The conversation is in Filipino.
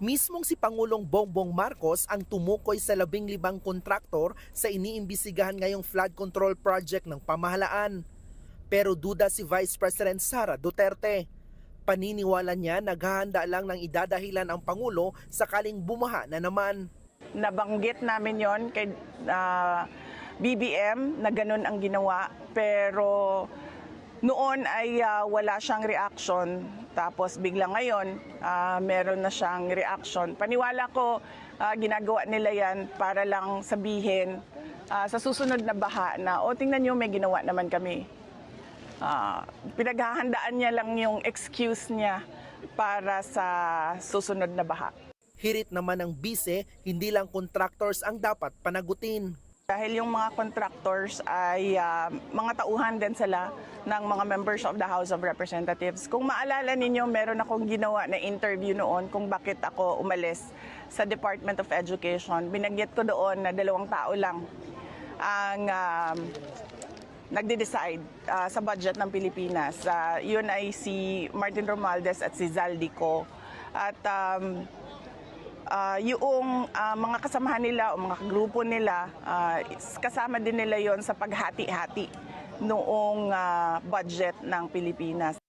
Mismong si Pangulong Bongbong Marcos ang tumukoy sa 15 kontraktor sa iniimbisigahan ngayong flood control project ng pamahalaan. Pero duda si Vice President Sara Duterte. Paniniwala niya naghahanda lang ng idadahilan ang Pangulo sakaling bumaha na naman. Nabanggit namin yon kay BBM na ganun ang ginawa, pero noon ay wala siyang reaction. Tapos bigla ngayon, meron na siyang reaction. Paniwala ko, ginagawa nila yan para lang sabihin sa susunod na baha na, tingnan nyo, may ginawa naman kami. Pinaghahandaan niya lang yung excuse niya para sa susunod na baha. Hirit naman ng bise, hindi lang contractors ang dapat panagutin. Dahil yung mga contractors ay mga tauhan din sila ng mga members of the House of Representatives. Kung maalala ninyo, meron akong ginawa na interview noon kung bakit ako umalis sa Department of Education. Binanggit ko doon na 2 tao lang ang nagde-decide sa budget ng Pilipinas. Yun ay si Martin Romualdez at si Zaldico. At yung mga kasamahan nila o mga grupo nila, kasama din nila yon sa paghati-hati noong budget ng Pilipinas.